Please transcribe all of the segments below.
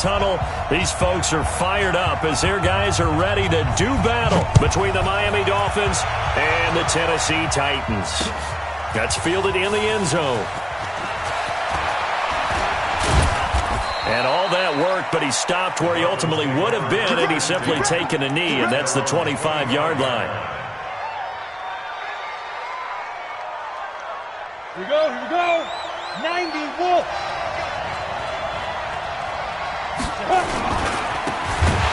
tunnel. These folks are fired up as their guys are ready to do battle between the Miami Dolphins and the Tennessee Titans. That's fielded in the end zone. And all that work, but he stopped where he ultimately would have been had he simply taken a knee, and that's the 25-yard line. Here we go. 90 Wolf.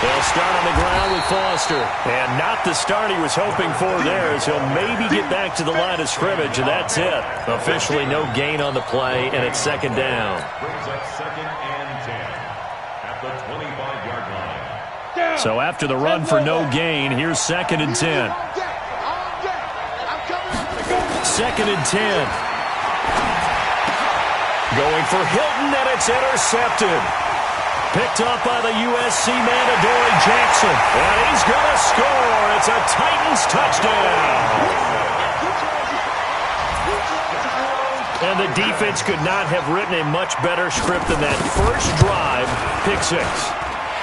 They'll start on the ground with Foster. And not the start he was hoping for there, as he'll maybe get back to the line of scrimmage, and that's it. Officially no gain on the play, and it's second down. Brings up 2nd and 10 at the 25-yard line. So after the run for no gain, here's 2nd and 10. 2nd and 10. Going for Hilton, and it's intercepted. Picked up by the USC man, Adoree Jackson. And he's going to score. It's a Titans touchdown. And the defense could not have written a much better script than that first drive, pick 6.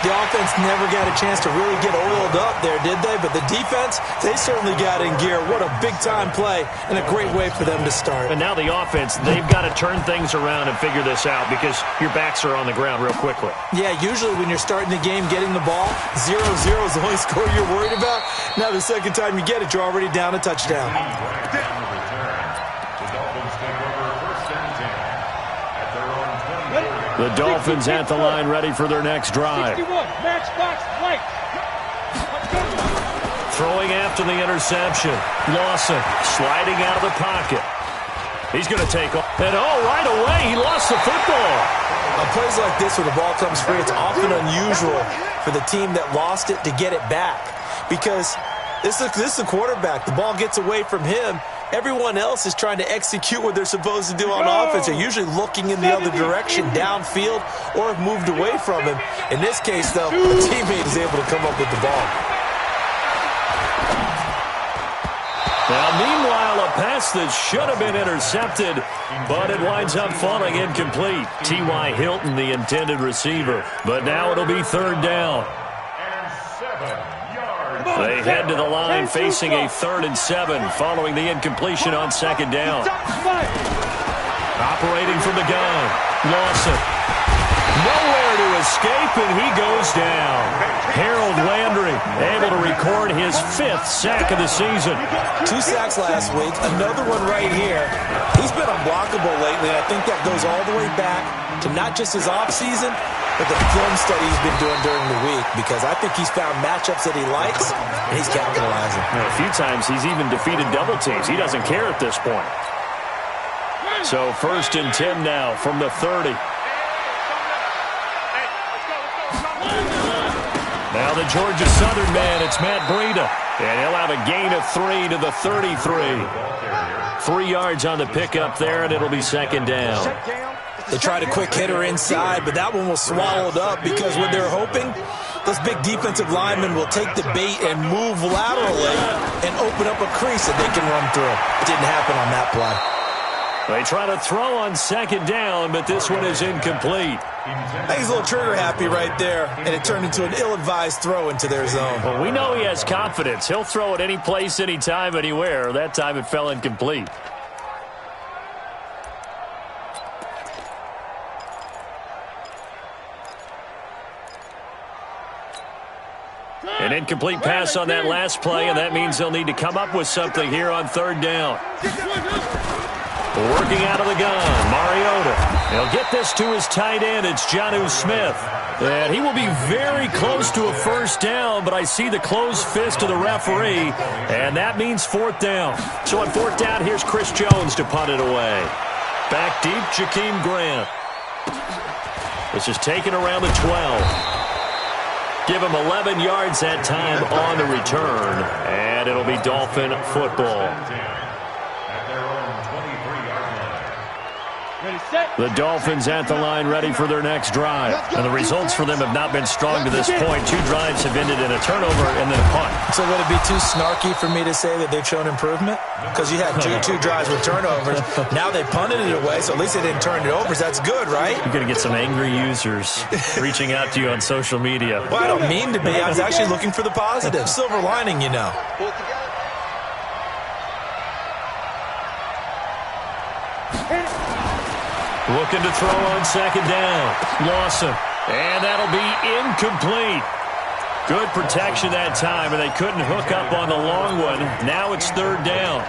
The offense never got a chance to really get oiled up there, did they? But the defense, they certainly got in gear. What a big-time play and a great way for them to start. And now the offense, they've got to turn things around and figure this out because your backs are on the ground real quickly. Yeah, usually when you're starting the game, getting the ball, 0-0 is the only score you're worried about. Now the second time you get it, you're already down a touchdown. The Dolphins at the line, ready for their next drive. 61, matchbox white. Throwing after the interception. Lawson sliding out of the pocket. He's going to take off. And right away, he lost the football. On plays like this where the ball comes free, it's often unusual for the team that lost it to get it back. Because this is the quarterback. The ball gets away from him. Everyone else is trying to execute what they're supposed to do on offense. They're usually looking in the other direction, downfield, or have moved away from him. In this case, though, the teammate is able to come up with the ball. Now, meanwhile, a pass that should have been intercepted, but it winds up falling incomplete. T.Y. Hilton, the intended receiver. But now it'll be 3rd down. They head to the line facing a 3rd and 7 following the incompletion on 2nd down. Operating from the gun. Lawson. Nowhere to escape, and he goes down. Harold Landry able to record his 5th sack of the season. 2 sacks last week, another one right here. He's been unblockable lately. I think that goes all the way back to not just his offseason, but the film study he's been doing during the week, because I think he's found matchups that he likes, and he's capitalizing. A few times he's even defeated double teams. He doesn't care at this point. So 1st and 10 now from the 30. Now the Georgia Southern man, it's Matt Breida. And he'll have a gain of 3 to the 33. 3 yards on the pickup there, and it'll be 2nd down. They tried a quick hitter inside, but that one was swallowed up because what they're hoping, those big defensive linemen will take the bait and move laterally and open up a crease that they can run through. It didn't happen on that play. They try to throw on 2nd down, but this one is incomplete. I think he's a little trigger happy right there, and it turned into an ill-advised throw into their zone. Well, we know he has confidence. He'll throw it any place, anytime, anywhere. That time it fell incomplete. An incomplete pass on that last play, and that means they'll need to come up with something here on 3rd down. Working out of the gun, Mariota. He'll get this to his tight end. It's Jonnu Smith. And he will be very close to a 1st down, but I see the closed fist of the referee, and that means 4th down. So on 4th down, here's Chris Jones to punt it away. Back deep, Jakeem Grant. This is taken around the 12. Give him 11 yards that time on the return, and it'll be Dolphin football. Ready, set. The Dolphins at the line ready for their next drive. And the results for them have not been strong to this point. 2 drives have ended in a turnover and then a punt. So would it be too snarky for me to say that they've shown improvement? Because you had two drives with turnovers. Now they punted it away, so at least they didn't turn it over. So that's good, right? You're going to get some angry users reaching out to you on social media. Well, I don't mean to be. I was actually looking for the positive. Silver lining, you know. Looking to throw on second down. Lawson. And that'll be incomplete. Good protection that time, and they couldn't hook up on the long one. Now it's third down.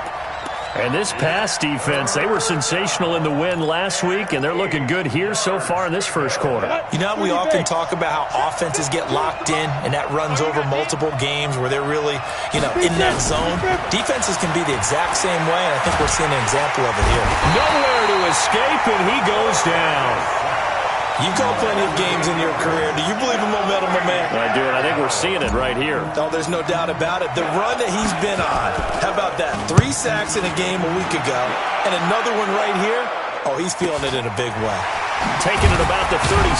And this pass defense, they were sensational in the win last week, and they're looking good here so far in this first quarter. You know, we often talk about how offenses get locked in, and that runs over multiple games where they're really, in that zone. Defenses can be the exact same way, and I think we're seeing an example of it here. Nowhere to escape, and he goes down. You've called plenty of games in your career. Do you believe in momentum, my man? I do, and I think we're seeing it right here. Oh, there's no doubt about it. The run that he's been on. How about that? 3 sacks in a game a week ago, and another one right here. Oh, he's feeling it in a big way. Taking it about the 36.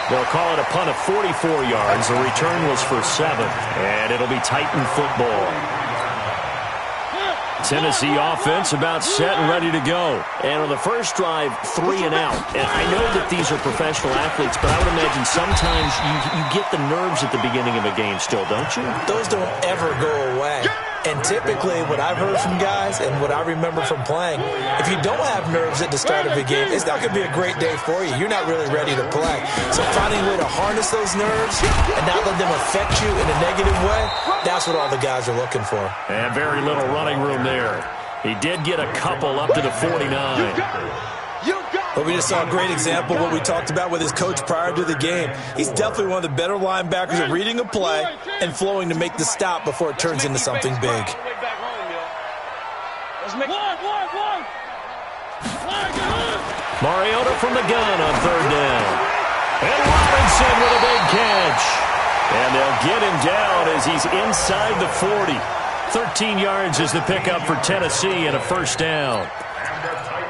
They'll call it a punt of 44 yards. The return was for 7, and it'll be Titan football. Tennessee offense about set and ready to go. And on the first drive, 3 and out. And I know that these are professional athletes, but I would imagine sometimes you get the nerves at the beginning of a game still, don't you? Those don't ever go away. And typically, what I've heard from guys and what I remember from playing, if you don't have nerves at the start of a game, it's not going to be a great day for you. You're not really ready to play. So finding a way to harness those nerves and not let them affect you in a negative way, that's what all the guys are looking for. And very little running room there. He did get a couple up to the 49. But we just saw a great example of what we talked about with his coach prior to the game. He's definitely one of the better linebackers at reading a play and flowing to make the stop before it turns into something big. Mariota from the gun on third down. And Robinson with a big catch. And they'll get him down as he's inside the 40. 13 yards is the pickup for Tennessee and a first down.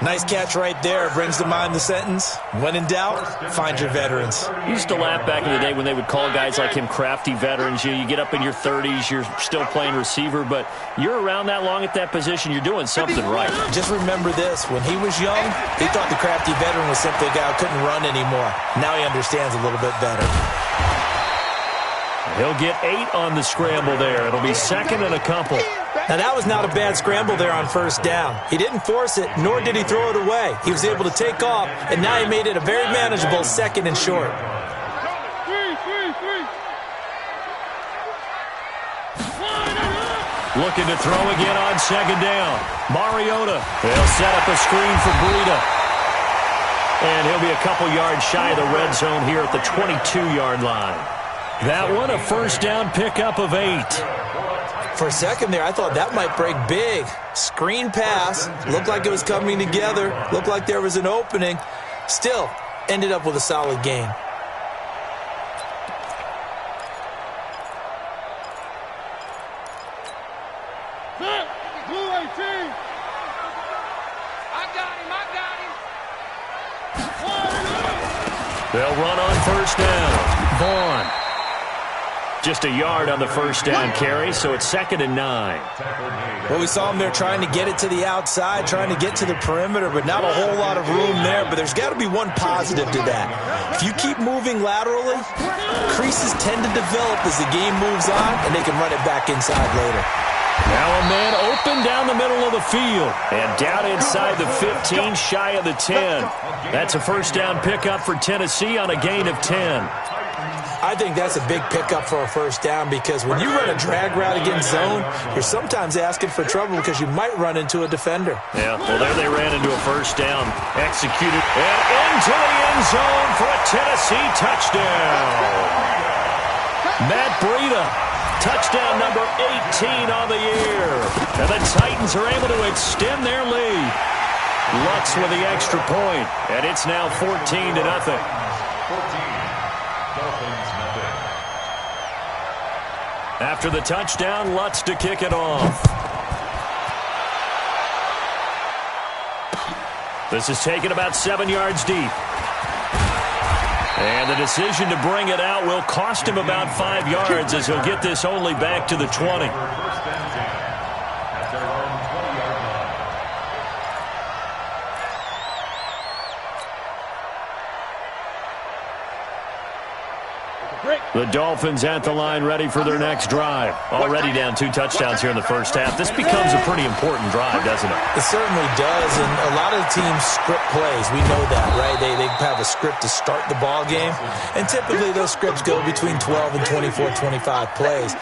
Nice catch right there. Brings to mind the sentence, when in doubt, find your veterans. You used to laugh back in the day when they would call guys like him crafty veterans. You get up in your 30s, you're still playing receiver, but you're around that long at that position, you're doing something right. Just remember this. When he was young, he thought the crafty veteran was simply a guy who couldn't run anymore. Now he understands a little bit better. He'll get 8 on the scramble there. It'll be second and a couple. Now, that was not a bad scramble there on first down. He didn't force it, nor did he throw it away. He was able to take off, and now he made it a very manageable second and short. Looking to throw again on second down. Mariota. They'll set up a screen for Breida. And he'll be a couple yards shy of the red zone here at the 22-yard line. That one, a first down pickup of 8. For a second there, I thought that might break big. Screen pass. Looked like it was coming together. Looked like there was an opening. Still, ended up with a solid gain. They'll run on first down. Vaughn. Just a yard on the first down carry, so it's second and 9. Well, we saw him there trying to get it to the outside, trying to get to the perimeter, but not a whole lot of room there. But there's got to be one positive to that. If you keep moving laterally, creases tend to develop as the game moves on, and they can run it back inside later. Now a man open down the middle of the field. And down inside the 15, shy of the 10. That's a first down pickup for Tennessee on a gain of 10. I think that's a big pickup for a first down because when you run a drag route against zone, you're sometimes asking for trouble because you might run into a defender. Yeah, well, there they ran into a first down. Executed and into the end zone for a Tennessee touchdown. Matt Breida, touchdown number 18 on the year. And the Titans are able to extend their lead. Lutz with the extra point, and it's now 14-0. After the touchdown, Lutz to kick it off. This is taken about 7 yards deep. And the decision to bring it out will cost him about 5 yards as he'll get this only back to the 20. The Dolphins at the line ready for their next drive. Already down 2 touchdowns here in the first half. This becomes a pretty important drive, doesn't it? It certainly does, and a lot of the teams script plays. We know that, right? They have a script to start the ball game, and typically those scripts go between 12 and 24, 25 plays.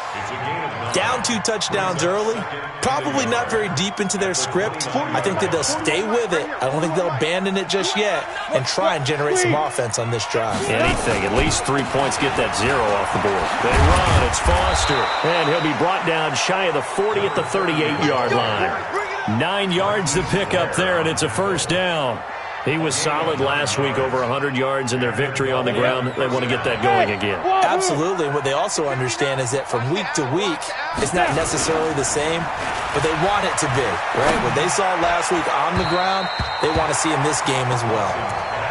Down 2 touchdowns early, probably not very deep into their script. I think that they'll stay with it. I don't think they'll abandon it just yet and try and generate some offense on this drive. Anything, at least 3 points, get that 0 off the board. They run, it's Foster, and he'll be brought down shy of the 40 at the 38-yard line. 9 yards to pick up there, and it's a first down. He was solid last week, over 100 yards in their victory on the ground. They want to get that going again. Absolutely. And what they also understand is that from week to week, it's not necessarily the same, but they want it to be, right? What they saw last week on the ground, they want to see in this game as well.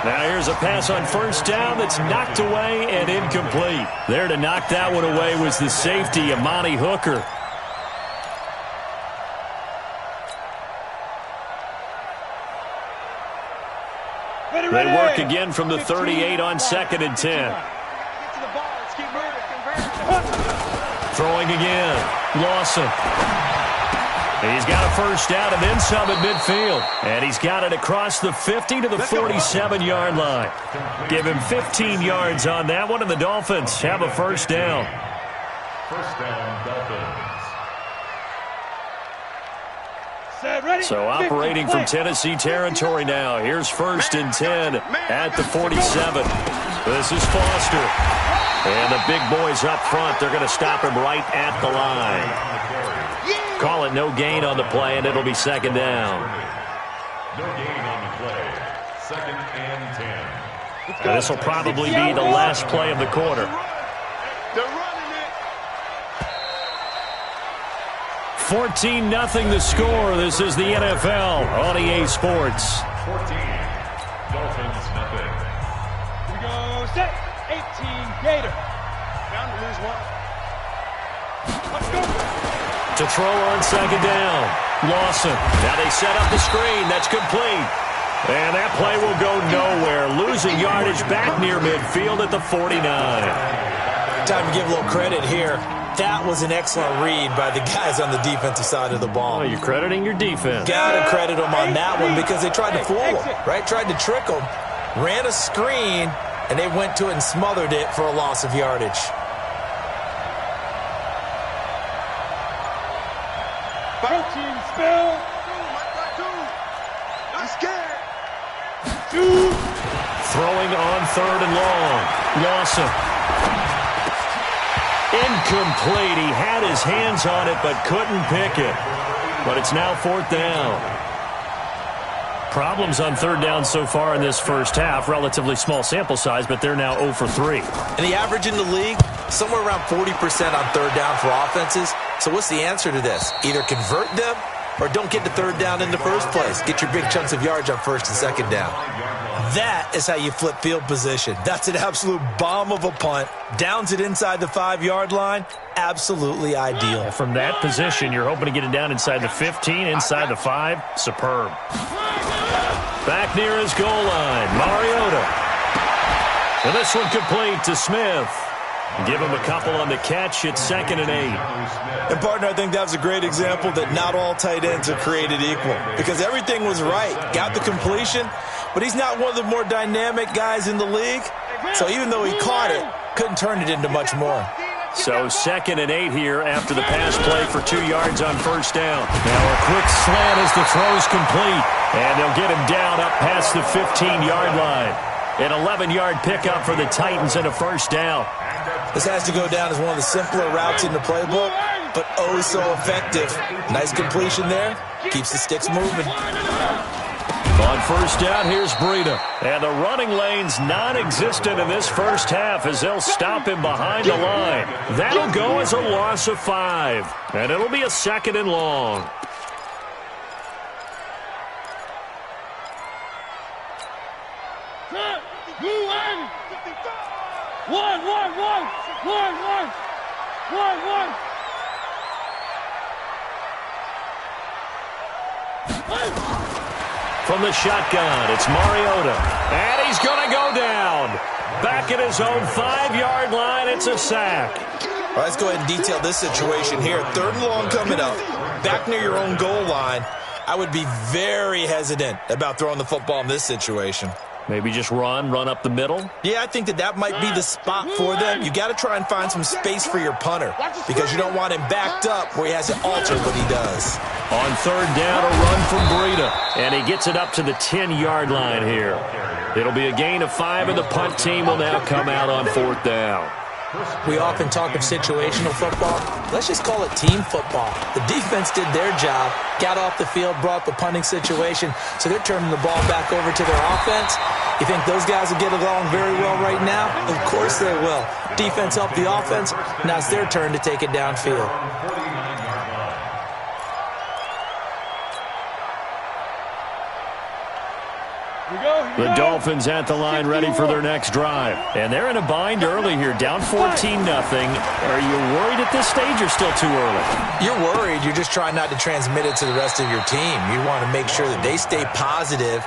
Now here's a pass on first down that's knocked away and incomplete. There to knock that one away was the safety, Amani Hooker. They work again from the 38 on 2nd and 10. Throwing again. Lawson. He's got a first down and then some at midfield. And he's got it across the 50 to the 47-yard line. Give him 15 yards on that one, and the Dolphins have a first down. First down, Dolphins. So operating from Tennessee territory now. Here's 1st and 10 at the 47. This is Foster. And the big boys up front, they're going to stop him right at the line. Call it no gain on the play, and it'll be 2nd down. No gain on the play. 2nd and 10. This will probably be the last play of the quarter. 14-0 the score. This is the NFL on EA Sports. 14. Dolphins, nothing. Here we go, set. 18, Gator. Down to lose 1. Let's go. To throw on 2nd down. Lawson. Now they set up the screen. That's complete. And that play will go nowhere. Losing yardage back near midfield at the 49. Time to give a little credit here. That was an excellent read by the guys on the defensive side of the ball. Oh, you're crediting your defense. Got to credit them on that one because they tried to fool them, right? Tried to trick them. Ran a screen, and they went to it and smothered it for a loss of yardage. Team spill. I'm scared. 2. Throwing on 3rd and long. Lawson. Incomplete. He had his hands on it but couldn't pick it. But it's now 4th down. Problems on 3rd down so far in this first half. Relatively small sample size, but they're now 0 for 3. And the average in the league, somewhere around 40% on 3rd down for offenses. So what's the answer to this? Either convert them or don't get to 3rd down in the first place. Get your big chunks of yards on 1st and 2nd down. That is how you flip field position. That's an absolute bomb of a punt. Downs it inside the 5-yard line. Absolutely ideal. From that position, you're hoping to get it down inside the 15, inside the 5. Superb. Back near his goal line, Mariota. And this one complete to Smith. Give him a couple on the catch. It's 2nd and 8. And, partner, I think that was a great example that not all tight ends are created equal because everything was right. Got the completion, but he's not one of the more dynamic guys in the league. So even though he caught it, couldn't turn it into much more. So 2nd and 8 here after the pass play for 2 yards on 1st down. Now a quick slant as the throw's complete. And they'll get him down up past the 15-yard line. An 11-yard pickup for the Titans and a first down. This has to go down as one of the simpler routes in the playbook, but oh so effective. Nice completion there. Keeps the sticks moving. On 1st down, here's Breida. And the running lane's non-existent in this first half as they'll stop him behind the line. That'll go as a loss of 5. And it'll be a 2nd and long. From the shotgun, it's Mariota. And he's going to go down. Back at his own 5-yard line, it's a sack. All right, let's go ahead and detail this situation here. 3rd and long coming up. Back near your own goal line. I would be very hesitant about throwing the football in this situation. Maybe just run up the middle? Yeah, I think that might be the spot for them. You got to try and find some space for your punter because you don't want him backed up where he has to alter what he does. On 3rd down, a run from Breida, and he gets it up to the 10-yard line here. It'll be a gain of 5, and the punt team will now come out on 4th down. We often talk of situational football. Let's just call it team football. The defense did their job, got off the field, brought the punting situation, so they're turning the ball back over to their offense. You think those guys will get along very well right now? Of course they will. Defense helped the offense. Now it's their turn to take it downfield. The Dolphins at the line ready for their next drive. And they're in a bind early here, down 14-0. Are you worried at this stage or still too early? You're worried. You're just trying not to transmit it to the rest of your team. You want to make sure that they stay positive.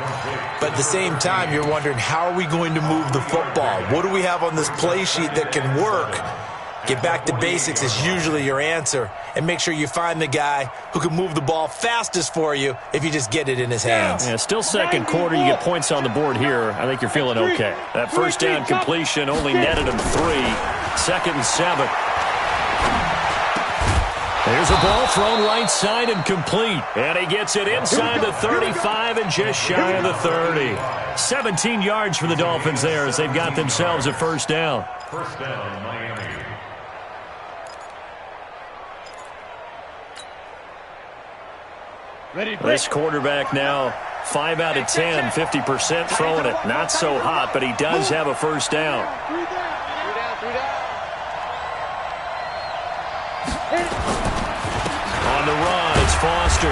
But at the same time, you're wondering, how are we going to move the football? What do we have on this play sheet that can work? Get back to basics is usually your answer. And make sure you find the guy who can move the ball fastest for you if you just get it in his hands. Yeah, still 2nd quarter. You get points on the board here. I think you're feeling okay. That 1st down completion only netted him 3. 2nd and 7. There's a ball thrown right side and complete. And he gets it inside the 35 and just shy of the 30. 17 yards for the Dolphins there as they've got themselves a 1st down. 1st down, Miami. This quarterback now 5 out of 10, 50% throwing it. Not so hot, but he does have a 1st down. On the run, it's Foster.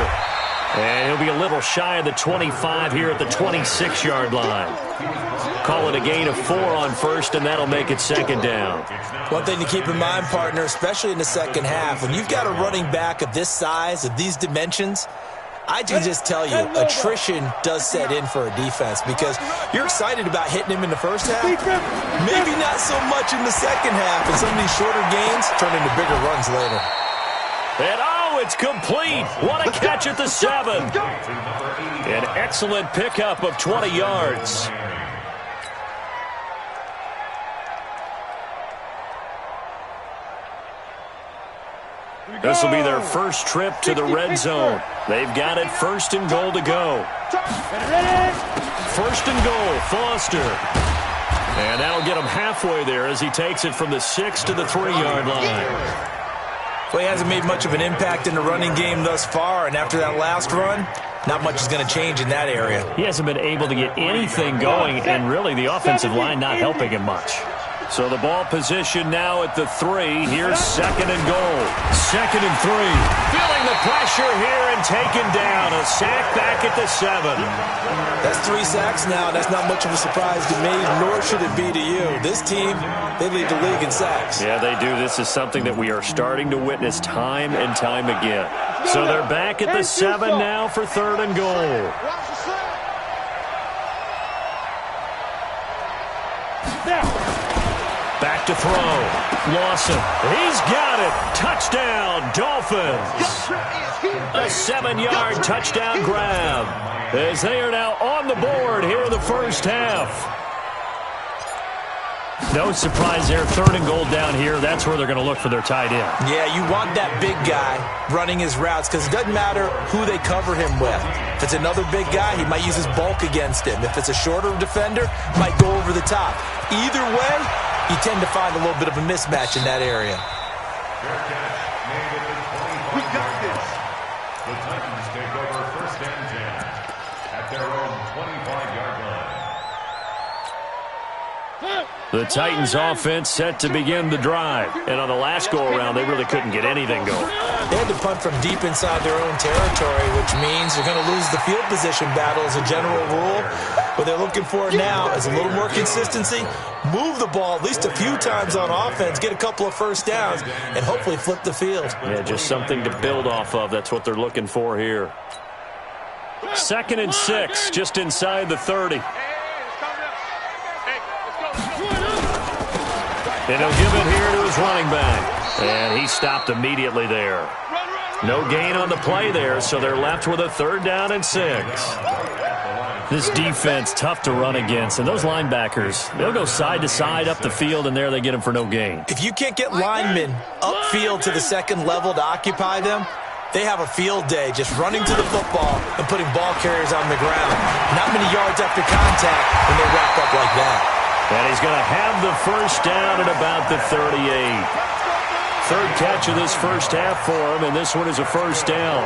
And he'll be a little shy of the 25 here at the 26-yard line. Call it a gain of 4 on 1st, and that'll make it 2nd down. One thing to keep in mind, partner, especially in the second half, when you've got a running back of this size, of these dimensions, I can just tell you, attrition does set in for a defense because you're excited about hitting him in the first half. Maybe not so much in the second half, and some of these shorter gains turn into bigger runs later. And oh, it's complete. What a catch at the 7. An excellent pickup of 20 yards. This will be their first trip to the red zone. They've got it 1st and goal to go. 1st and goal, Foster. And that'll get him halfway there as he takes it from the 6 to the 3-yard line. Well, he hasn't made much of an impact in the running game thus far, and after that last run, not much is going to change in that area. He hasn't been able to get anything going, and really the offensive line not helping him much. So the ball position now at the 3. Here's 2nd and goal. 2nd and 3. Feeling the pressure here and taken down. A sack back at the 7. That's 3 sacks now. That's not much of a surprise to me, nor should it be to you. This team, they lead the league in sacks. Yeah, they do. This is something that we are starting to witness time and time again. So they're back at the 7 now for 3rd and goal. Back to throw. Lawson. He's got it. Touchdown, Dolphins. A 7-yard touchdown grab as they are now on the board here in the first half. No surprise there. 3rd and goal down here. That's where they're going to look for their tight end. Yeah, you want that big guy running his routes because it doesn't matter who they cover him with. If it's another big guy, he might use his bulk against him. If it's a shorter defender, might go over the top. Either way, you tend to find a little bit of a mismatch in that area. We got this. The Titans take over 1st and 10 at their own 25-yard line. The Titans offense set to begin the drive. And on the last go-around, they really couldn't get anything going. They had to punt from deep inside their own territory, which means they're going to lose the field position battle as a general rule. What they're looking for now is a little more consistency, move the ball at least a few times on offense, get a couple of first downs, and hopefully flip the field. Yeah, just something to build off of. That's what they're looking for here. 2nd and 6, just inside the 30. And he'll give it here to his running back. And he stopped immediately there. No gain on the play there, so they're left with a 3rd down and 6. This defense, tough to run against. And those linebackers, they'll go side to side up the field, and there they get them for no gain. If you can't get linemen upfield to the 2nd level to occupy them, they have a field day just running to the football and putting ball carriers on the ground. Not many yards after contact when they wrap up like that. And he's going to have the 1st down at about the 38. 3rd catch of this first half for him, and this one is a 1st down.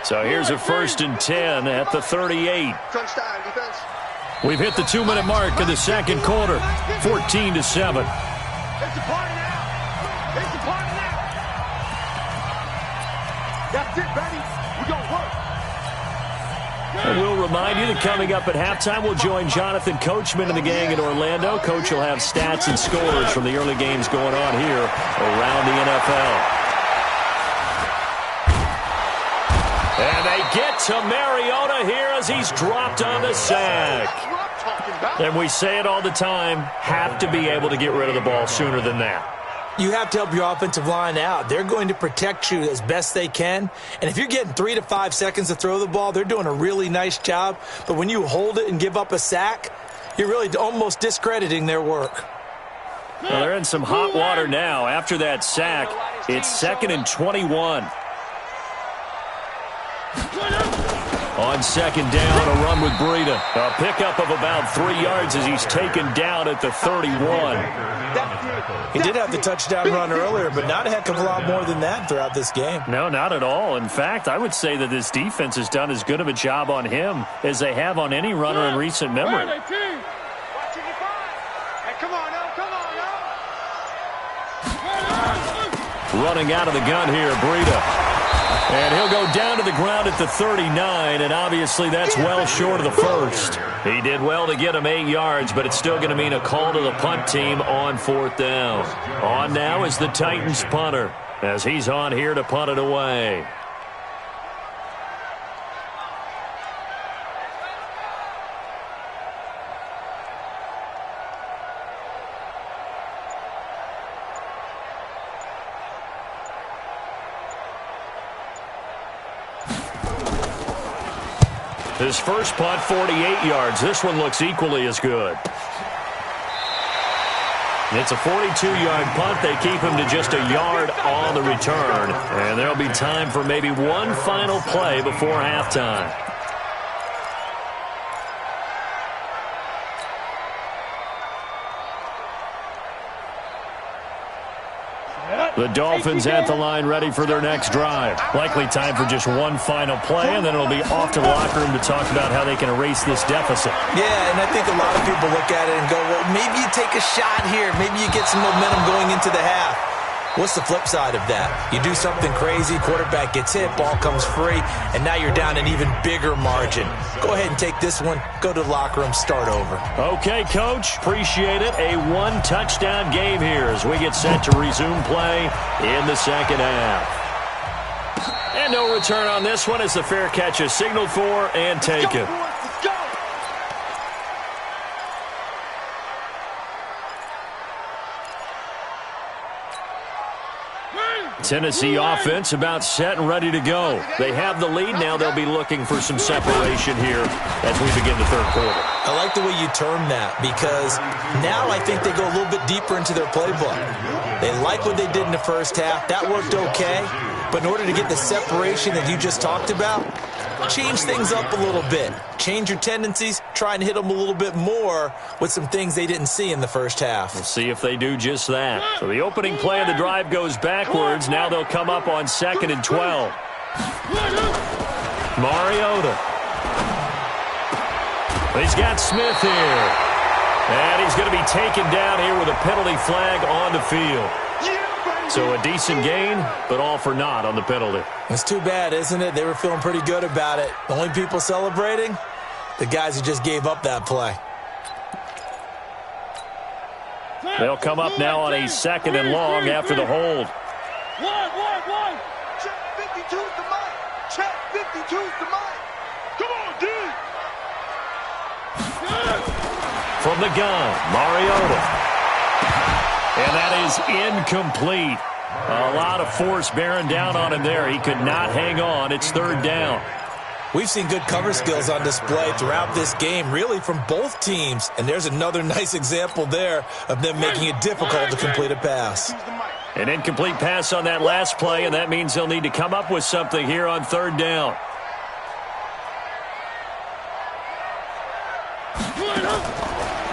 So here's a 1st and 10 at the 38. We've hit the 2-minute mark of the 2nd quarter, 14-7. It's a party now. It's a party now. That's it, baby. We're going to work. And we'll remind you that coming up at halftime, we'll join Jonathan Coachman and the gang in Orlando. Coach will have stats and scores from the early games going on here around the NFL. And they get to Mariota here as he's dropped on the sack. And we say it all the time, have to be able to get rid of the ball sooner than that. You have to help your offensive line out. They're going to protect you as best they can. And if you're getting 3 to 5 seconds to throw the ball, they're doing a really nice job. But when you hold it and give up a sack, you're really almost discrediting their work. Well, they're in some hot water now. After that sack, it's 2nd and 21. On 2nd down, a run with Breida. A pickup of about 3 yards as he's taken down at the 31. He did have the touchdown run earlier, but not a heck of a lot more than that throughout this game. No, not at all. In fact, I would say that this defense has done as good of a job on him as they have on any runner in recent memory. Running out of the gun here, Breida. And he'll go down to the ground at the 39, and obviously that's well short of the 1st. He did well to get him 8 yards, but it's still going to mean a call to the punt team on 4th down. On now is the Titans punter, as he's on here to punt it away. His first punt, 48 yards. This one looks equally as good. It's a 42-yard punt. They keep him to just a yard on the return. And there'll be time for maybe one final play before halftime. The Dolphins at the line ready for their next drive. Likely time for just one final play, and then it'll be off to the locker room to talk about how they can erase this deficit. Yeah, and I think a lot of people look at it and go, well, maybe you take a shot here. Maybe you get some momentum going into the half. What's the flip side of that? You do something crazy, quarterback gets hit, ball comes free, and now you're down an even bigger margin. Go ahead and take this one, go to the locker room, start over. Okay, Coach, appreciate it. A one-touchdown game here as we get set to resume play in the 2nd half. And no return on this one as the fair catch is signaled for and taken. Tennessee offense about set and ready to go. They have the lead now. They'll be looking for some separation here as we begin the 3rd quarter. I like the way you term that because now I think they go a little bit deeper into their playbook. They like what they did in the first half. That worked okay. But in order to get the separation that you just talked about, change things up a little bit. Change your tendencies. Try and hit them a little bit more with some things they didn't see in the first half. We'll see if they do just that. So the opening play of the drive goes backwards. Now they'll come up on 2nd and 12. Mariota. He's got Smith here. And he's going to be taken down here with a penalty flag on the field. So a decent gain, but all for naught on the penalty. It's too bad, isn't it? They were feeling pretty good about it. The only people celebrating, the guys who just gave up that play. They'll come up now on a 2nd and long after the hold. One. Check 52's the mic. Check 52's the mic. Come on, dude. From the gun, Mariota. And that is incomplete. A lot of force bearing down on him there. He could not hang on. It's 3rd down. We've seen good cover skills on display throughout this game, really from both teams. And there's another nice example there of them making it difficult to complete a pass. An incomplete pass on that last play, and that means they'll need to come up with something here on 3rd down.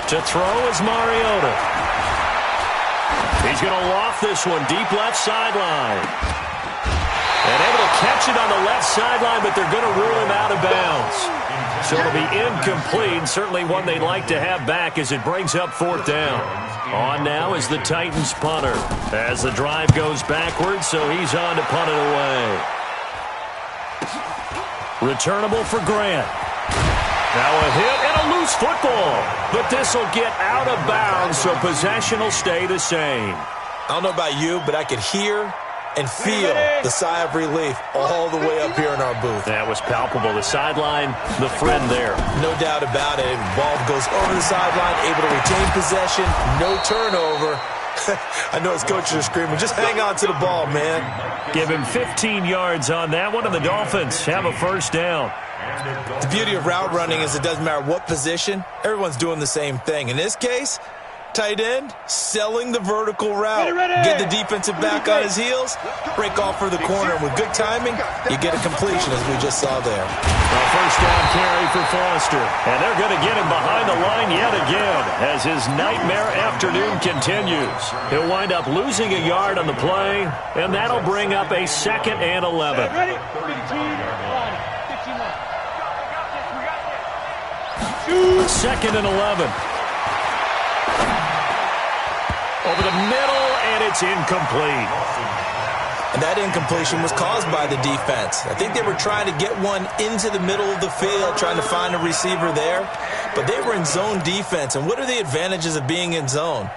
To throw is Mariota. He's going to loft this one deep left sideline. And able to catch it on the left sideline, but they're going to rule him out of bounds. So it'll be incomplete, certainly one they'd like to have back as it brings up 4th down. On now is the Titans punter as the drive goes backwards, so he's on to punt it away. Returnable for Grant. Now a hit and a loose football, but this will get out of bounds, so possession will stay the same. I don't know about you, but I could hear and feel the sigh of relief all the way up here in our booth. That was palpable. The sideline, the friend there. No doubt about it. Ball goes over the sideline, able to retain possession, no turnover. I know his coaches are screaming, just hang on to the ball, man. Give him 15 yards on that one, and the Dolphins have a 1st down. The beauty of route running is it doesn't matter what position, everyone's doing the same thing. In this case, tight end, selling the vertical route. Get the defensive back on his heels, break off for the corner, and with good timing, you get a completion as we just saw there. A 1st down carry for Foster, and they're going to get him behind the line yet again as his nightmare afternoon continues. He'll wind up losing a yard on the play, and that'll bring up a 2nd and 11. Ready? 15 2nd and 11. Over the middle, and it's incomplete. And that incompletion was caused by the defense. I think they were trying to get one into the middle of the field, trying to find a receiver there. But they were in zone defense. And what are the advantages of being in zone?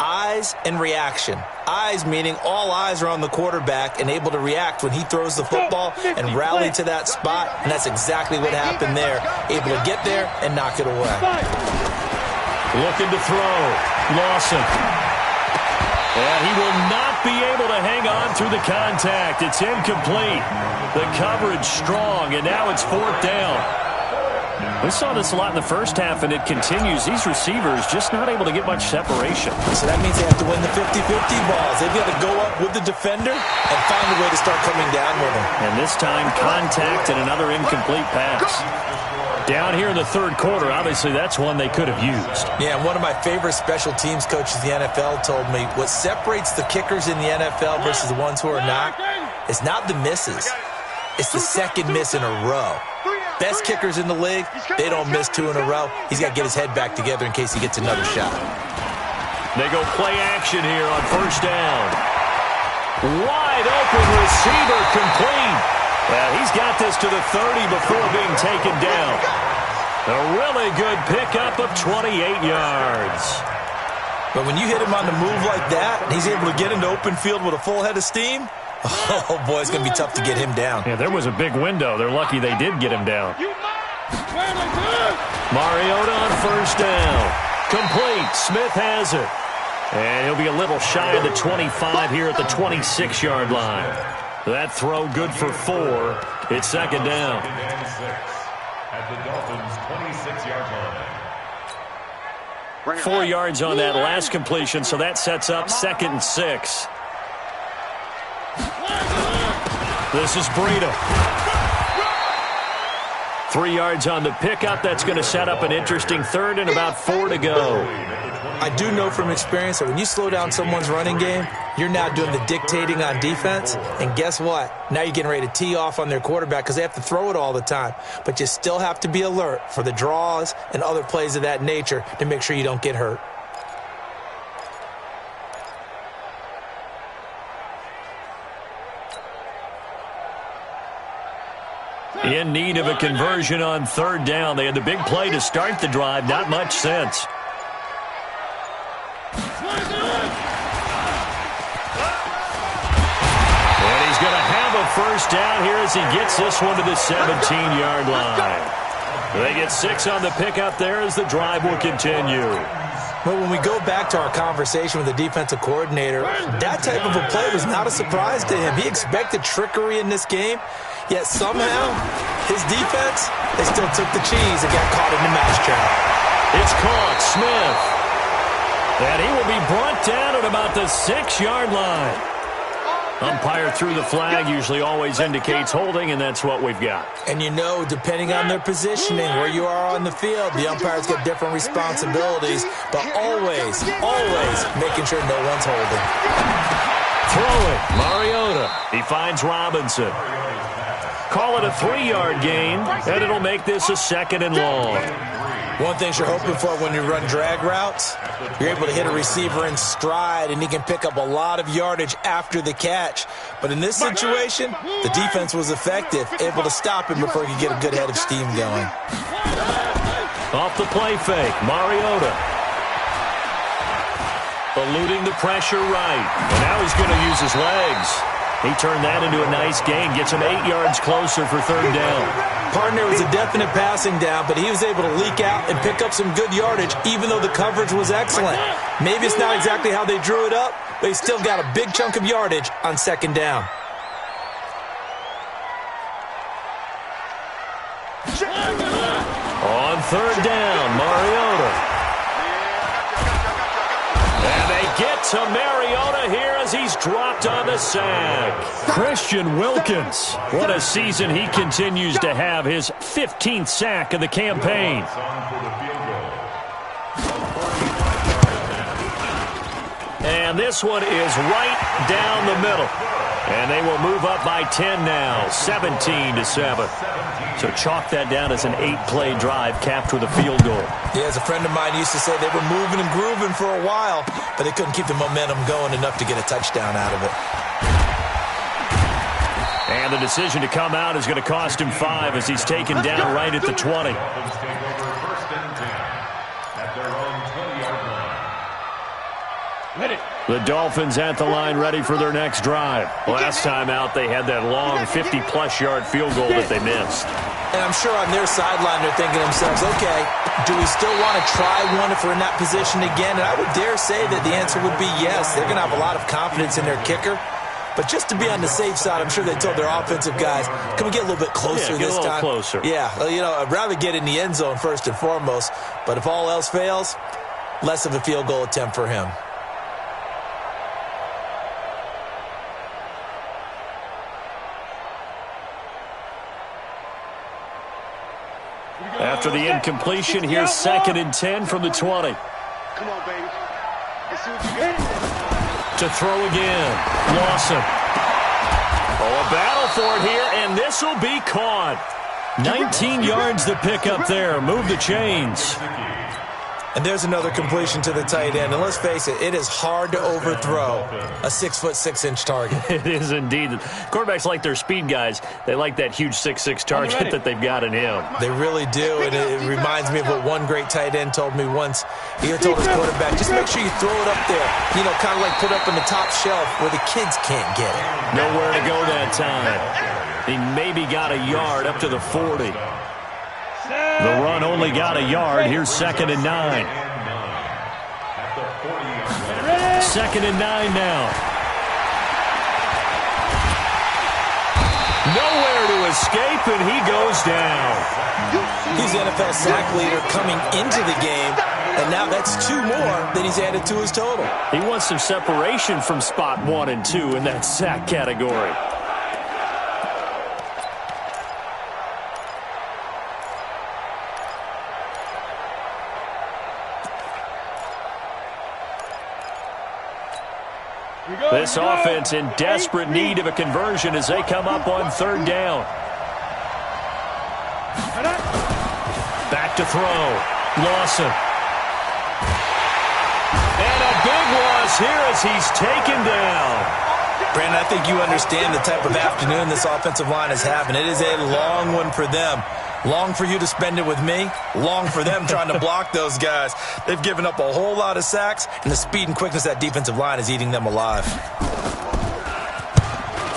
Eyes and reaction. Eyes meaning all eyes are on the quarterback and able to react when he throws the football and rally to that spot. And that's exactly what happened there. Able to get there and knock it away. Looking to throw. Lawson. And he will not be able to hang on through the contact. It's incomplete. The coverage strong, and now it's 4th down. We saw this a lot in the first half, and it continues. These receivers just not able to get much separation. So that means they have to win the 50-50 balls. They've got to go up with the defender and find a way to start coming down with him. And this time, contact and another incomplete pass. Down here in the 3rd quarter, obviously that's one they could have used. Yeah, one of my favorite special teams coaches in the NFL told me what separates the kickers in the NFL versus the ones who are not is not the misses. It's the 2nd miss in a row. Best kickers in the league, they don't miss 2 in a row. He's got to get his head back together in case he gets another shot. They go play action here on 1st down. Wide open receiver complete. Well, he's got this to the 30 before being taken down. A really good pickup of 28 yards. But when you hit him on the move like that, and he's able to get into open field with a full head of steam, oh, boy, it's going to be tough to get him down. Yeah, there was a big window. They're lucky they did get him down. Mariota on 1st down. Complete. Smith has it. And he'll be a little shy of the 25 here at the 26-yard line. That throw good for 4. It's 2nd down. At the Dolphins' 26-yard line. 4 yards on that last completion, so that sets up 2nd and 6. This is Breida. 3 yards on the pickup. That's going to set up an interesting 3rd and about 4 to go. I do know from experience that when you slow down someone's running game, You're now doing the dictating on defense, and guess what? Now you're getting ready to tee off on their quarterback because they have to throw it all the time. But you still have to be alert for the draws and other plays of that nature to make sure you don't get hurt. In need of a conversion on third down. They had the big play to start the drive. Not much sense. And he's going to have a first down here as he gets this one to the 17-yard line. They get 6 on the pickup there as the drive will continue. Well, when we go back to our conversation with the defensive coordinator, that type of a play was not a surprise to him. He expected trickery in this game, yet somehow his defense, they still took the cheese and got caught in the mousetrap. It's caught. Smith. And he will be brought down at about the 6-yard line. Umpire threw the flag, usually always indicates holding, and that's what we've got. And you know, depending on their positioning, where you are on the field, the umpires get different responsibilities, but always making sure no one's holding. Throwing, Mariota. He finds Robinson. Call it a 3-yard gain, and it'll make this a 2nd and long. One thing you're hoping for when you run drag routes, you're able to hit a receiver in stride, and he can pick up a lot of yardage after the catch. But in this situation, the defense was effective, able to stop him before he could get a good head of steam going. Off the play fake, Mariota. Eluding the pressure right. And now he's going to use his legs. He turned that into a nice gain, gets him 8 yards closer for third down. Partner was a definite passing down, but he was able to leak out and pick up some good yardage, even though the coverage was excellent. Maybe it's not exactly how they drew it up, but he still got a big chunk of yardage on 2nd down. On third down, Mariota. And they get to Mariota here as he's dropped on the sack. Christian Wilkins. What a season he continues to have. His 15th sack of the campaign. And this one is right down the middle. And they will move up by 10 now, 17-7. So chalk that down as an 8-play drive capped with a field goal. Yeah, as a friend of mine used to say, they were moving and grooving for a while, but they couldn't keep the momentum going enough to get a touchdown out of it. And the decision to come out is going to cost him 5 as he's taken down right at the 20. The Dolphins at the line ready for their next drive. Last time out, they had that long 50-plus yard field goal that they missed. And I'm sure on their sideline they're thinking to themselves, okay, do we still want to try one if we're in that position again? And I would dare say that the answer would be yes. They're going to have a lot of confidence in their kicker. But just to be on the safe side, I'm sure they told their offensive guys, can we get a little bit closer this time? Closer. Yeah, well, you know, I'd rather get in the end zone first and foremost. But if all else fails, less of a field goal attempt for him. After the incompletion, here's 2nd and 10 from the 20. Come on, baby. Let's see what you got. To throw again. Lawson. Oh, a battle for it here, and this will be caught. 19 yards to pick up there. Move the chains. And there's another completion to the tight end. And let's face it, it is hard to overthrow a 6'6" target. It is indeed. Quarterbacks like their speed guys. They like that huge 6'6" target that they've got in him. They really do. And it reminds me of what one great tight end told me once. He told his quarterback, just make sure you throw it up there. You know, kind of like put up in the top shelf where the kids can't get it. Nowhere to go that time. He maybe got a yard up to the 40. The run only got a yard. Here's 2nd and 9. 2nd and 9 now. Nowhere to escape, and he goes down. He's the NFL sack leader coming into the game, and now that's 2 more than he's added to his total. He wants some separation from spot 1 and 2 in that sack category. This offense in desperate need of a conversion as they come up on third down. Back to throw. Lawson. And a big loss here as he's taken down. Brandon, I think you understand the type of afternoon this offensive line is having. It is a long one for them. Long for you to spend it with me. Long for them trying to block those guys. They've given up a whole lot of sacks, and the speed and quickness of that defensive line is eating them alive.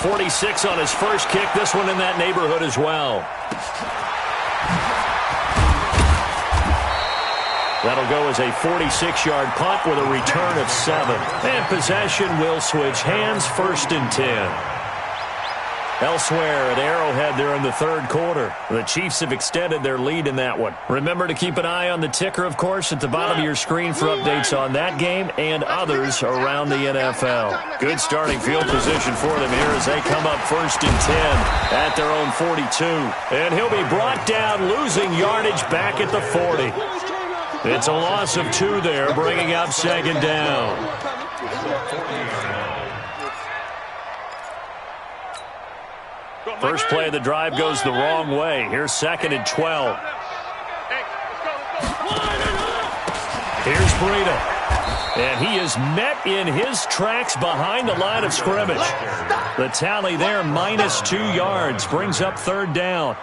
46 on his first kick. This one in that neighborhood as well. That'll go as a 46-yard punt with a return of 7. And possession will switch hands, 1st and 10. Elsewhere at Arrowhead there in the third quarter. The Chiefs have extended their lead in that one. Remember to keep an eye on the ticker, of course, at the bottom of your screen for updates on that game and others around the NFL. Good starting field position for them here as they come up 1st and 10 at their own 42. And he'll be brought down, losing yardage back at the 40. It's a loss of 2 there, bringing up 2nd down. First play of the drive goes the wrong way. Here's 2nd and 12. Here's Breida. And he is met in his tracks behind the line of scrimmage. The tally there, -2 yards, brings up 3rd down.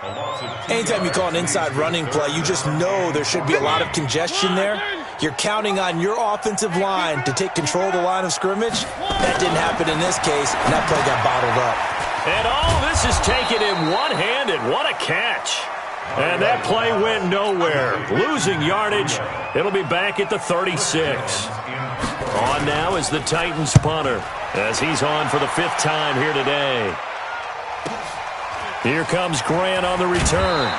Anytime you call an inside running play, you just know there should be a lot of congestion there. You're counting on your offensive line to take control of the line of scrimmage. That didn't happen in this case, and that play got bottled up. And all this is taken in one-handed. What a catch. And that play went nowhere. Losing yardage. It'll be back at the 36. On now is the Titans punter as he's on for the 5th time here today. Here comes Grant on the return.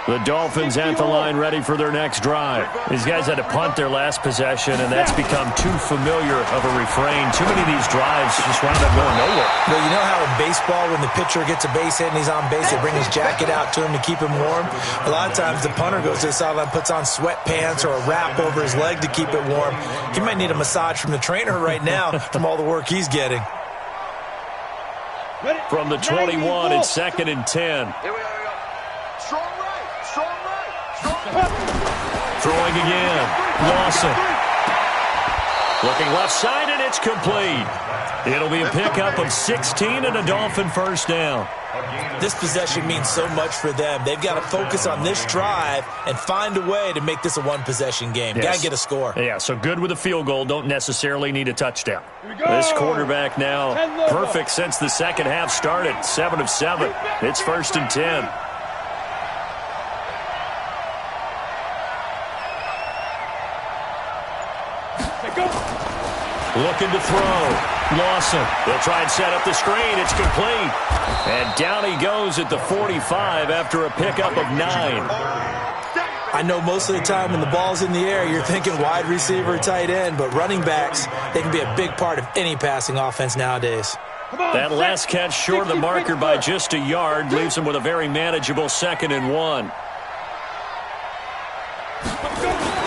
The Dolphins at the line ready for their next drive. These guys had to punt their last possession, and that's become too familiar of a refrain. Too many of these drives just wound up going nowhere. Well, you know how in baseball when the pitcher gets a base hit and he's on base, they bring his jacket out to him to keep him warm? A lot of times the punter goes to the sideline, puts on sweatpants or a wrap over his leg to keep it warm. He might need a massage from the trainer right now from all the work he's getting. From the 21, it's 2nd and 10. Here we go. Strong right. Throwing again. Lawson. Looking left side, and it's complete. It'll be a pickup of 16 and a Dolphin 1st down. This possession means so much for them. They've got to focus on this drive and find a way to make this a one-possession game. Yes. Got to get a score. Yeah, so good with a field goal. Don't necessarily need a touchdown. This quarterback now perfect since the second half started. 7 of 7. It's 1st and 10. Looking to throw. Lawson. They'll try and set up the screen. It's complete. And down he goes at the 45 after a pickup of 9. I know most of the time when the ball's in the air, you're thinking wide receiver, tight end, but running backs, they can be a big part of any passing offense nowadays. That last catch short of the marker by just a yard leaves him with a very manageable 2nd and 1.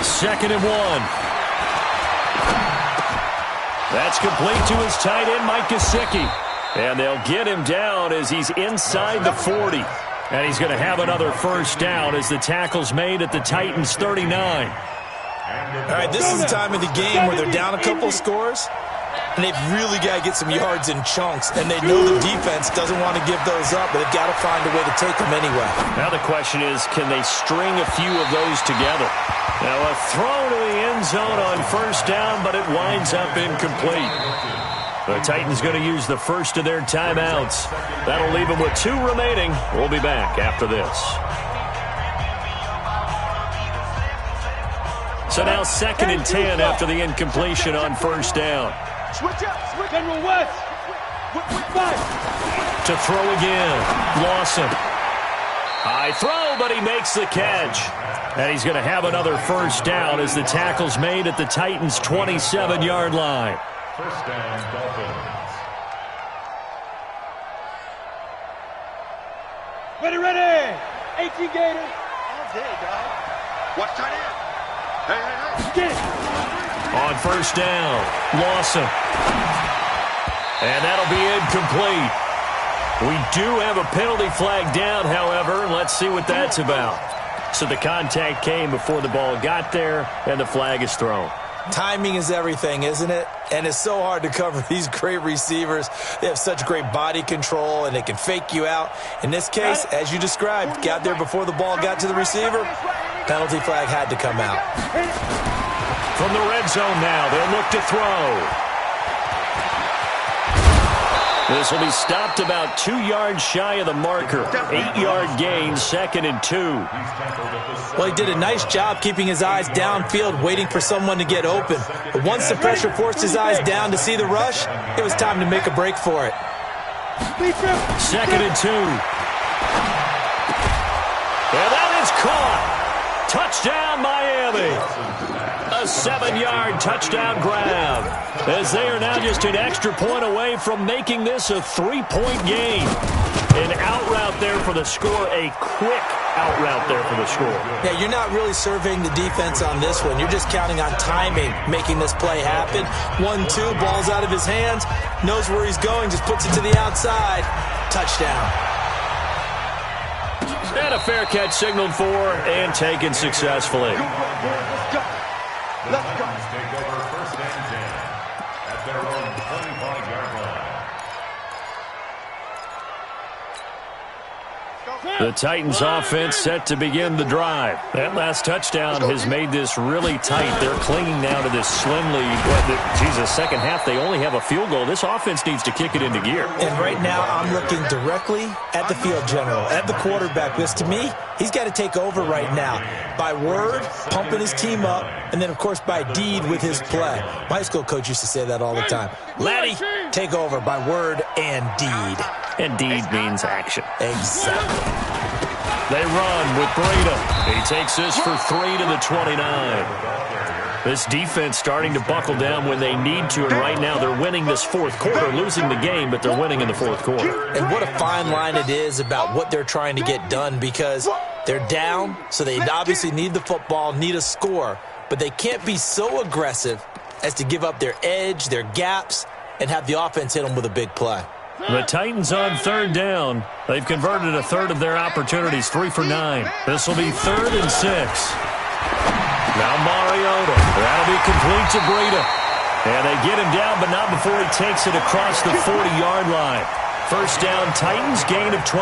2nd and 1. That's complete to his tight end, Mike Gesicki. And they'll get him down as he's inside the 40. And he's going to have another 1st down as the tackle's made at the Titans' 39. All right, this is the time of the game where they're down a couple scores, and they've really got to get some yards in chunks. And they know the defense doesn't want to give those up, but they've got to find a way to take them anyway. Now the question is, can they string a few of those together? Now a throw to the end zone on 1st down, but it winds up incomplete. The Titans going to use the first of their timeouts. That'll leave them with 2 remaining. We'll be back after this. So now 2nd and 10 after the incompletion on 1st down. Switch up. General West. To throw again. Lawson. High throw, but he makes the catch. And he's going to have another 1st down as the tackle's made at the Titans' 27-yard line. 1st down, Dolphins. 18 Gator. All day, guys. Watch tight end. Hey. On first down, Lawson. And that'll be incomplete. We do have a penalty flag down, however, and let's see what that's about. So the contact came before the ball got there, and the flag is thrown. Timing is everything, isn't it? And it's so hard to cover these great receivers. They have such great body control, and they can fake you out. In this case, as you described, got there before the ball got to the receiver. Penalty flag had to come out. From the red zone now, they'll look to throw. This will be stopped about 2 yards shy of the marker. 8-yard gain, 2nd and 2. Well, he did a nice job keeping his eyes downfield, waiting for someone to get open. But once the pressure forced his eyes down to see the rush, it was time to make a break for it. 2nd and 2. And that is caught. Touchdown, Miami. A 7-yard touchdown grab, as they are now just an extra point away from making this a 3-point game. An out route there for the score, a quick out route there for the score. Yeah, you're not really surveying the defense on this one. You're just counting on timing, making this play happen. 1-2, ball's out of his hands, knows where he's going, just puts it to the outside. Touchdown. And a fair catch signaled for and taken successfully. Let's go. Take over 1st and 10 at their own 25-yard line. The Titans offense set to begin the drive. That last touchdown has made this really tight. They're clinging now to this slim lead. The second half, they only have a field goal. This offense needs to kick it into gear. And right now, I'm looking directly at the field general, at the quarterback, because to me, he's got to take over right now. By word, pumping his team up, and then, of course, by deed with his play. My high school coach used to say that all the time. Laddie, take over by word and deed. And deed means action. Exactly. They run with Breida. He takes this for 3 to the 29. This defense starting to buckle down when they need to, and right now they're winning this fourth quarter, losing the game, but they're winning in the fourth quarter. And what a fine line it is about what they're trying to get done, because they're down, so they obviously need the football, need a score, but they can't be so aggressive as to give up their edge, their gaps, and have the offense hit them with a big play. The Titans on 3rd down. They've converted a third of their opportunities, 3 for 9. This will be 3rd and 6. Now Mariota. That'll be complete to Breida. And they get him down, but not before he takes it across the 40-yard line. First down, Titans, gain of 12.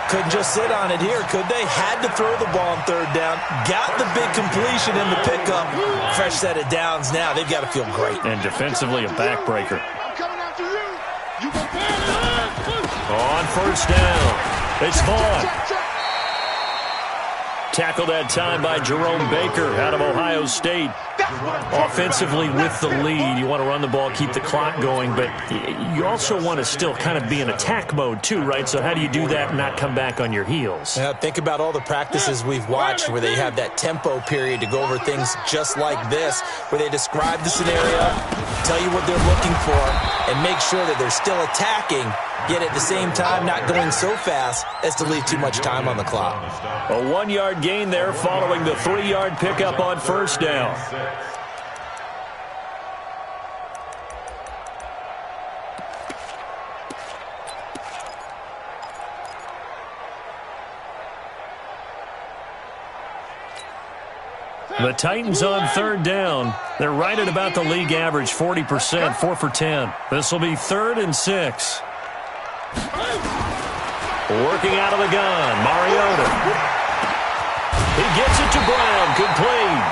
Couldn't just sit on it here, could they? Had to throw the ball on 3rd down. Got the big completion in the pickup. Fresh set of downs now. They've got to feel great. And defensively, a backbreaker. On first down, it's Vaughn. Tackled that time by Jerome Baker out of Ohio State. Offensively with the lead, you want to run the ball, keep the clock going, but you also want to still kind of be in attack mode too, right? So how do you do that and not come back on your heels? Yeah, think about all the practices we've watched where they have that tempo period to go over things just like this, where they describe the scenario, tell you what they're looking for, and make sure that they're still attacking, yet at the same time not going so fast as to leave too much time on the clock. A 1-yard gain there following the 3-yard pickup on first down. The Titans on 3rd down. They're right at about the league average, 40%, 4 for 10. This will be 3rd and 6. Working out of the gun, Mariota. He gets it to Brown, complete.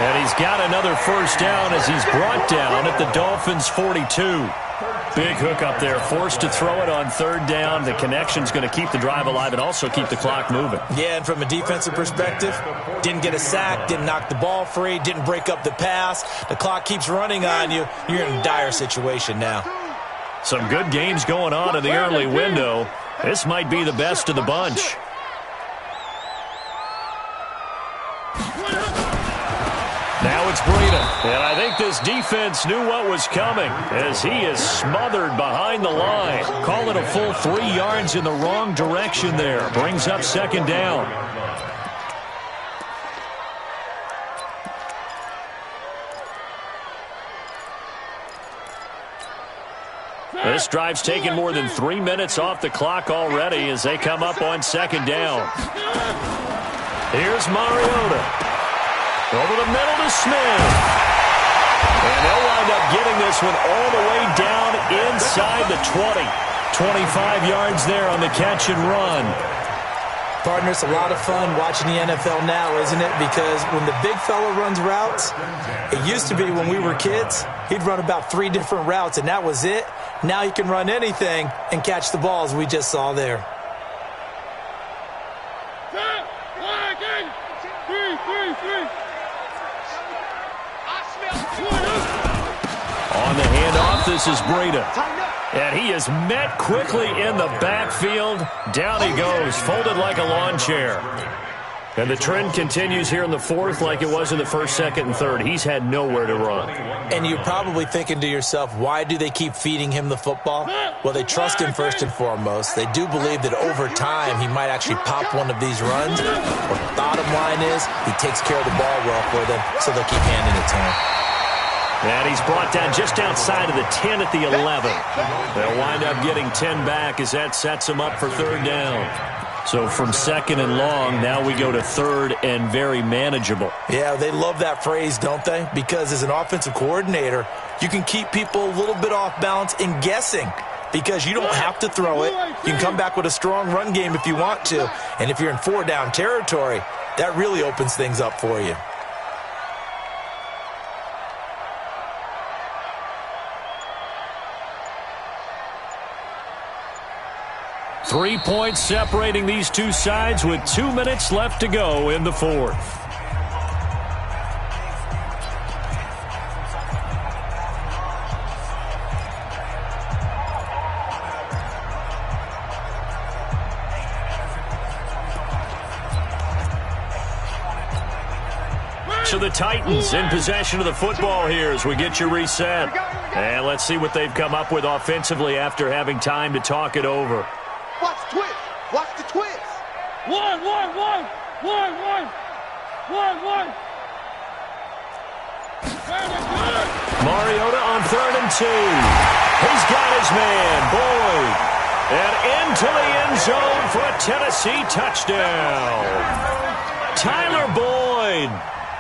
And he's got another first down as he's brought down at the Dolphins' 42. Big hook up there, forced to throw it on 3rd down. The connection's going to keep the drive alive and also keep the clock moving. Yeah, and from a defensive perspective, didn't get a sack, didn't knock the ball free, didn't break up the pass. The clock keeps running on you. You're in a dire situation now. Some good games going on in the early window. This might be the best of the bunch. Now it's Breida. And I think this defense knew what was coming as he is smothered behind the line. Call it a full 3 yards in the wrong direction there. Brings up second down. This drive's taken more than 3 minutes off the clock already as they come up on second down. Here's Mariota. Over the middle to Smith. And they'll wind up getting this one all the way down inside the 20. 25 yards there on the catch and run. Partner, it's a lot of fun watching the NFL now, isn't it? Because when the big fella runs routes, it used to be when we were kids, he'd run about 3 different routes, and that was it. Now he can run anything and catch the balls we just saw there. On the handoff, this is Breida. And he is met quickly in the backfield. Down he goes, folded like a lawn chair. And the trend continues here in the fourth like it was in the first, second, and third. He's had nowhere to run. And you're probably thinking to yourself, why do they keep feeding him the football? Well, they trust him first and foremost. They do believe that over time he might actually pop one of these runs. But the bottom line is he takes care of the ball well for them, so they'll keep handing it to him. And he's brought down just outside of the 10 at the 11. They'll wind up getting 10 back as that sets him up for third down. So from second and long, now we go to third and very manageable. Yeah, they love that phrase, don't they? Because as an offensive coordinator, you can keep people a little bit off balance in guessing because you don't have to throw it. You can come back with a strong run game if you want to. And if you're in 4-down territory, that really opens things up for you. 3 points separating these two sides with 2 minutes left to go in the fourth. So the Titans in possession of the football here as we get you reset. And let's see what they've come up with offensively after having time to talk it over. Watch the twist. Watch the twist. One. Mariota on 3rd and 2. He's got his man, Boyd. And into the end zone for a Tennessee touchdown. Tyler Boyd,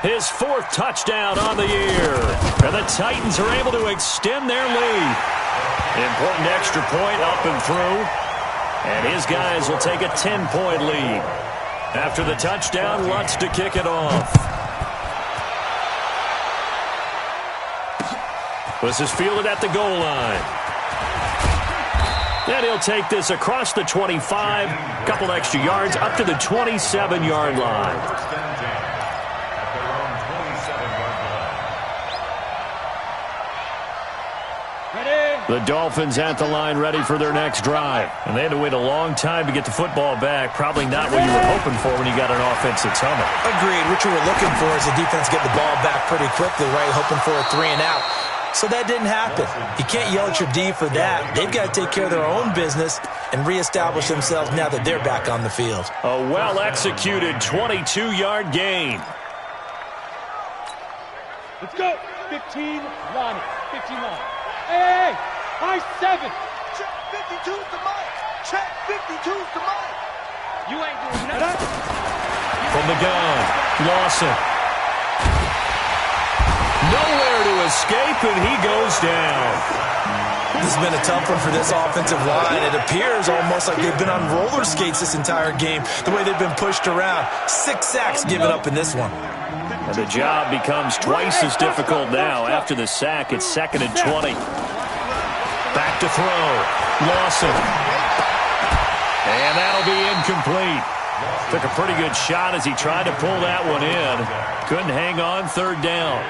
his 4th touchdown on the year. And the Titans are able to extend their lead. Important extra point up and through. And his guys will take a 10-point lead. After the touchdown, Lutz to kick it off. This is fielded at the goal line. And he'll take this across the 25, couple extra yards, up to the 27-yard line. The Dolphins at the line ready for their next drive. And they had to wait a long time to get the football back. Probably not what you were hoping for when you got an offense that's humming. Agreed. What you were looking for is the defense get the ball back pretty quickly, right? Hoping for a 3 and out. So that didn't happen. You can't yell at your D for that. They've got to take care of their own business and reestablish themselves now that they're back on the field. A well-executed 22-yard gain. Let's go. 15, Lonnie. 15, Lonnie. Hey, high 7. Check 52's the mic. Check 52's the mic. You ain't doing nothing. From the gun, Lawson. Nowhere to escape, and he goes down. This has been a tough one for this offensive line. It appears almost like they've been on roller skates this entire game, the way they've been pushed around. 6 sacks given up in this one. And the job becomes twice as difficult now. After the sack, it's 2nd and 20. Back to throw. Lawson. And that'll be incomplete. Took a pretty good shot as he tried to pull that one in. Couldn't hang on, 3rd down.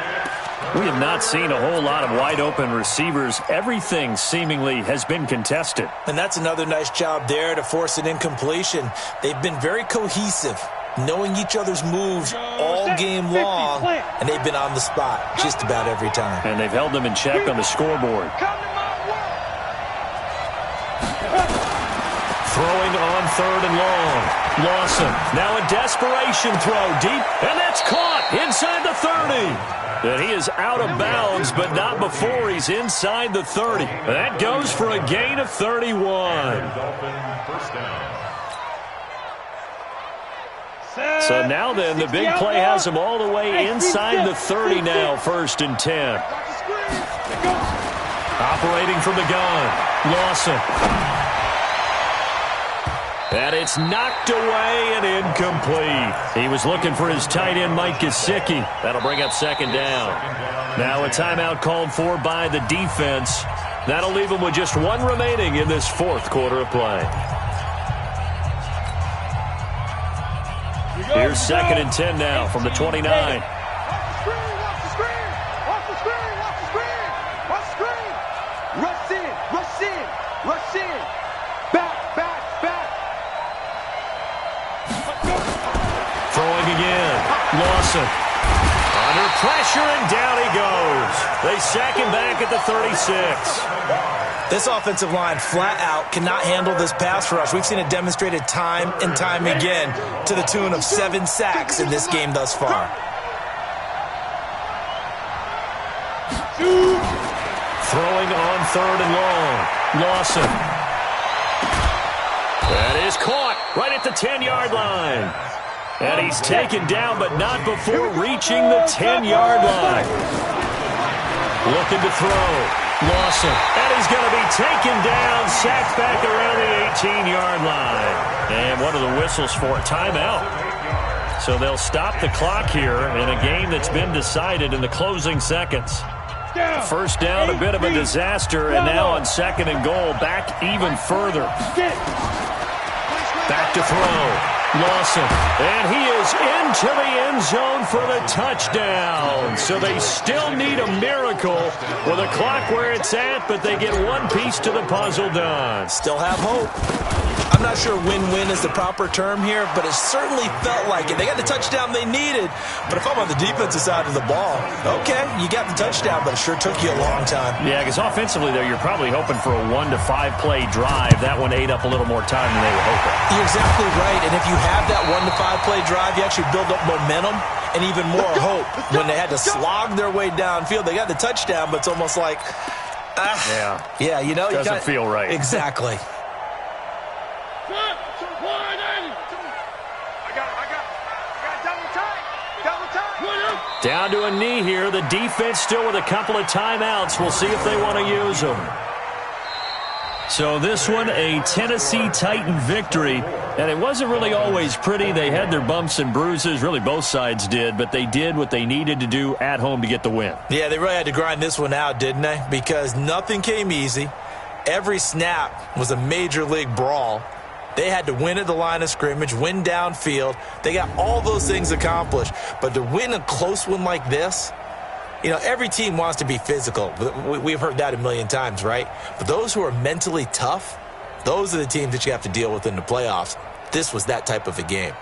We have not seen a whole lot of wide-open receivers. Everything seemingly has been contested. And that's another nice job there to force an incompletion. They've been very cohesive. knowing each other's moves all game long, and they've been on the spot just about every time. And they've held them in check on the scoreboard. Throwing on 3rd and long. Lawson, now a desperation throw deep, and that's caught inside the 30. And he is out of bounds, but not before he's inside the 30. That goes for a gain of 31. So now then, the big play has him all the way inside the 30 now, 1st and 10. Operating from the gun, Lawson. And it's knocked away and incomplete. He was looking for his tight end, Mike Gesicki. That'll bring up 2nd down. Now a timeout called for by the defense. That'll leave him with just 1 remaining in this 4th quarter of play. Here's 2nd and 10 now from the 29. Lawson under pressure, and down he goes. They sack him back at the 36. This offensive line flat out cannot handle this pass rush. We've seen it demonstrated time and time again to the tune of 7 sacks in this game thus far. Throwing on 3rd and long. Lawson. That is caught right at the 10-yard line. And he's taken down, but not before reaching the 10-yard line. Looking to throw. Lawson. And he's going to be taken down, sacked back around the 18-yard line. And what are the whistles for? Timeout. So they'll stop the clock here in a game that's been decided in the closing seconds. 1st down, a bit of a disaster, and now on 2nd and goal, back even further. Back to throw. Lawson, and he is into the end zone for the touchdown. So they still need a miracle with a clock where it's at, but they get 1 piece to the puzzle done. Still have hope. I'm not sure win-win is the proper term here, but it certainly felt like it. They got the touchdown they needed, but if I'm on the defensive side of the ball, okay, you got the touchdown, but it sure took you a long time. Yeah, because offensively, though, you're probably hoping for a 1 to 5 play drive. That one ate up a little more time than they were hoping. You're exactly right, and if you have that 1 to 5 play drive, you actually build up momentum and even more hope. When they had to slog their way downfield, they got the touchdown, but it's almost like, yeah, you know, doesn't feel right. Exactly. Down to a knee here. The defense still with a couple of timeouts. We'll see if they want to use them. So this one, a Tennessee Titan victory. And it wasn't really always pretty. They had their bumps and bruises. Really, both sides did. But they did what they needed to do at home to get the win. Yeah, they really had to grind this one out, didn't they? Because nothing came easy. Every snap was a major league brawl. They had to win at the line of scrimmage, win downfield. They got all those things accomplished. But to win a close one like this, you know, every team wants to be physical. We've heard that a million times, right? But those who are mentally tough, those are the teams that you have to deal with in the playoffs. This was that type of a game.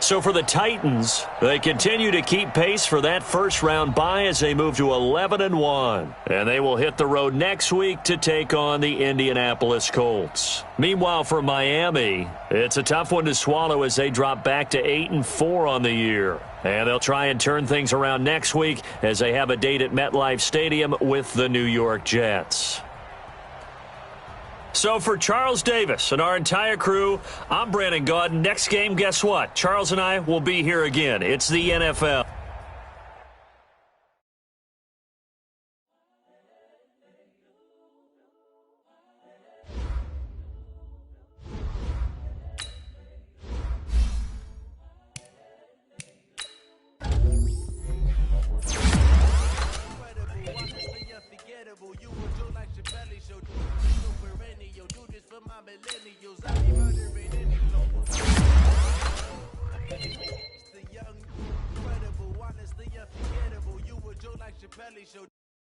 So for the Titans, they continue to keep pace for that first-round bye as they move to 11-1. And they will hit the road next week to take on the Indianapolis Colts. Meanwhile, for Miami, it's a tough one to swallow as they drop back to 8-4 on the year. And they'll try and turn things around next week as they have a date at MetLife Stadium with the New York Jets. So for Charles Davis and our entire crew, I'm Brandon Gaudin. Next game, guess what? Charles and I will be here again. It's the NFL.